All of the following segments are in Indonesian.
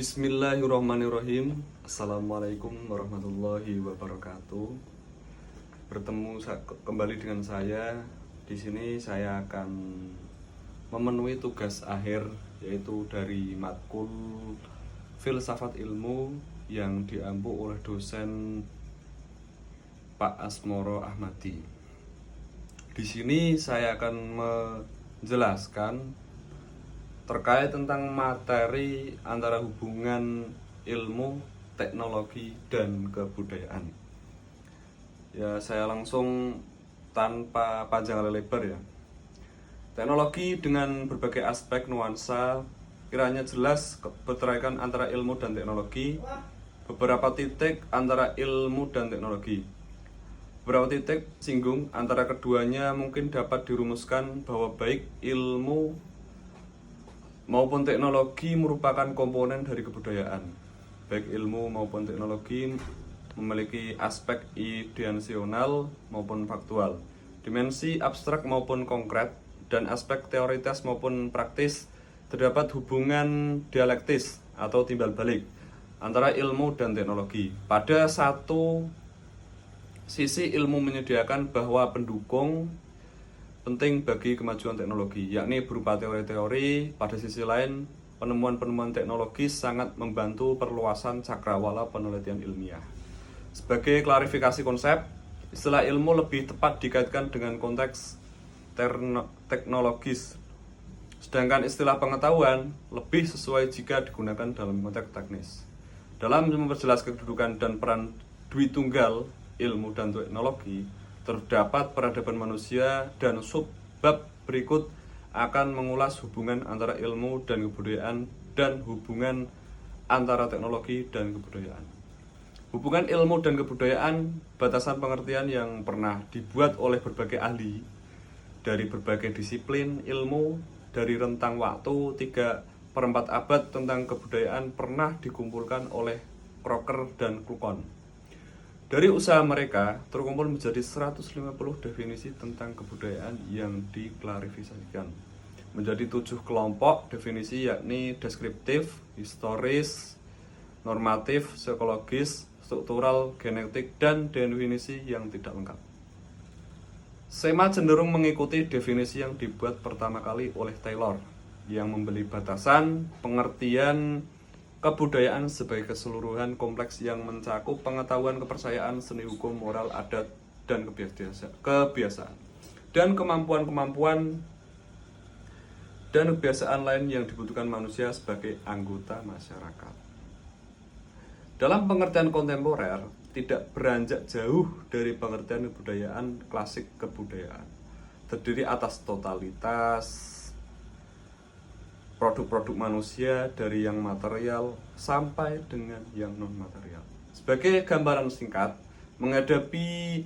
Bismillahirrahmanirrahim. Assalamualaikum warahmatullahi wabarakatuh. Kembali dengan saya. Di sini saya akan memenuhi tugas akhir, yaitu dari matkul filsafat ilmu yang diampu oleh dosen Pak Asmoro Ahmadi. Di sini saya akan menjelaskan terkait tentang materi antara hubungan ilmu, teknologi, dan kebudayaan. Ya, saya langsung tanpa panjang lebar ya. Teknologi dengan berbagai aspek nuansa kiranya jelas keterkaitan antara ilmu dan teknologi. Beberapa titik antara ilmu dan teknologi. Beberapa titik singgung antara keduanya mungkin dapat dirumuskan bahwa baik ilmu maupun teknologi merupakan komponen dari kebudayaan. Baik ilmu maupun teknologi memiliki aspek ideasional maupun faktual, dimensi abstrak maupun konkret, dan aspek teoritis maupun praktis. Terdapat hubungan dialektis atau timbal balik antara ilmu dan teknologi. Pada satu sisi, ilmu menyediakan bahwa pendukung penting bagi kemajuan teknologi, yakni berupa teori-teori. Pada sisi lain, penemuan-penemuan teknologi sangat membantu perluasan cakrawala penelitian ilmiah. Sebagai klarifikasi konsep, istilah ilmu lebih tepat dikaitkan dengan konteks teknologis, sedangkan istilah pengetahuan lebih sesuai jika digunakan dalam konteks teknis. Dalam memperjelas kedudukan dan peran Dwitunggal ilmu dan teknologi, terdapat peradaban manusia, dan subbab berikut akan mengulas hubungan antara ilmu dan kebudayaan dan hubungan antara teknologi dan kebudayaan. Hubungan ilmu dan kebudayaan, batasan pengertian yang pernah dibuat oleh berbagai ahli dari berbagai disiplin ilmu dari rentang waktu 3/4 abad tentang kebudayaan pernah dikumpulkan oleh Crocker dan Cluckon. Dari usaha mereka, terkumpul menjadi 150 definisi tentang kebudayaan yang diklarifikasikan menjadi 7 kelompok definisi, yakni deskriptif, historis, normatif, psikologis, struktural, genetik, dan definisi yang tidak lengkap. Sema cenderung mengikuti definisi yang dibuat pertama kali oleh Taylor, yang memberi batasan pengertian kebudayaan sebagai keseluruhan kompleks yang mencakup pengetahuan, kepercayaan, seni, hukum, moral, adat, dan kebiasaan, dan kemampuan-kemampuan dan kebiasaan lain yang dibutuhkan manusia sebagai anggota masyarakat. Dalam pengertian kontemporer, tidak beranjak jauh dari pengertian kebudayaan klasik. Kebudayaan terdiri atas totalitas produk-produk manusia dari yang material sampai dengan yang non-material. Sebagai gambaran singkat, menghadapi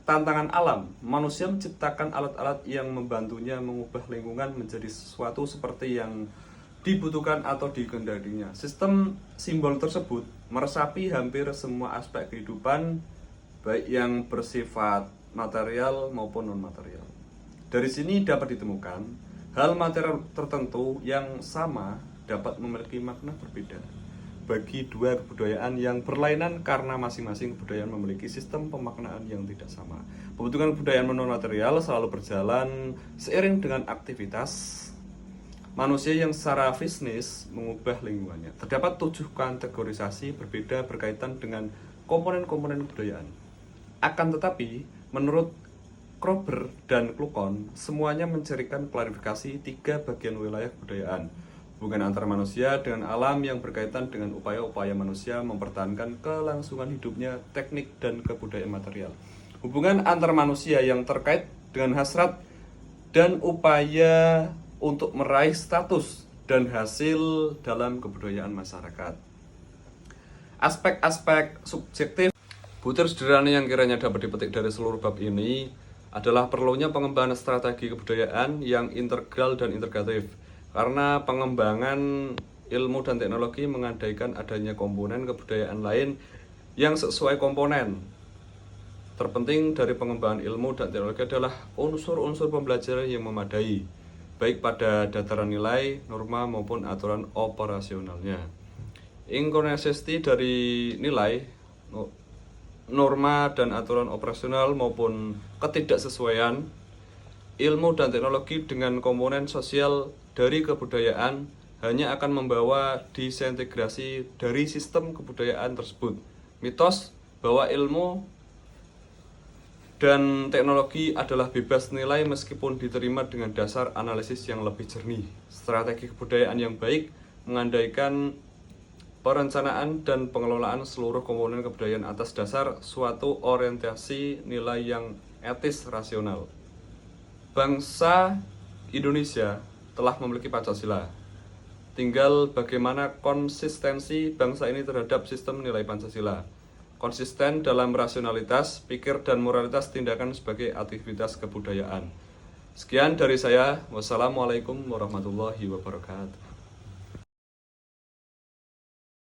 tantangan alam, manusia menciptakan alat-alat yang membantunya mengubah lingkungan menjadi sesuatu seperti yang dibutuhkan atau dikehendaknya. Sistem simbol tersebut meresapi hampir semua aspek kehidupan, baik yang bersifat material maupun non-material. Dari sini dapat ditemukan hal material tertentu yang sama dapat memiliki makna berbeda bagi dua kebudayaan yang berlainan karena masing-masing kebudayaan memiliki sistem pemaknaan yang tidak sama. Pembentukan kebudayaan non-material selalu berjalan seiring dengan aktivitas manusia yang secara bisnis mengubah lingkungannya. Terdapat 7 kategorisasi berbeda berkaitan dengan komponen-komponen kebudayaan. Akan tetapi, menurut Kroeber dan Cluckon, semuanya mencirikan klarifikasi 3 bagian wilayah kebudayaan. Hubungan antara manusia dengan alam yang berkaitan dengan upaya-upaya manusia mempertahankan kelangsungan hidupnya, teknik, dan kebudayaan material. Hubungan antar manusia yang terkait dengan hasrat dan upaya untuk meraih status dan hasil dalam kebudayaan masyarakat. Aspek-aspek subjektif. Butir sederhana yang kiranya dapat dipetik dari seluruh bab ini adalah perlunya pengembangan strategi kebudayaan yang integral dan integratif, karena pengembangan ilmu dan teknologi mengandaikan adanya komponen kebudayaan lain yang sesuai komponen. Terpenting dari pengembangan ilmu dan teknologi adalah unsur-unsur pembelajaran yang memadai, baik pada dataran nilai, norma, maupun aturan operasionalnya. Inkonsistensi dari nilai, norma dan aturan operasional maupun ketidaksesuaian ilmu dan teknologi dengan komponen sosial dari kebudayaan hanya akan membawa disintegrasi dari sistem kebudayaan tersebut. Mitos bahwa ilmu dan teknologi adalah bebas nilai meskipun diterima dengan dasar analisis yang lebih jernih. Strategi kebudayaan yang baik mengandaikan perencanaan dan pengelolaan seluruh komponen kebudayaan atas dasar suatu orientasi nilai yang etis rasional. Bangsa Indonesia telah memiliki Pancasila. Tinggal bagaimana konsistensi bangsa ini terhadap sistem nilai Pancasila. Konsisten dalam rasionalitas, pikir dan moralitas tindakan sebagai aktivitas kebudayaan. Sekian dari saya. Wassalamualaikum warahmatullahi wabarakatuh.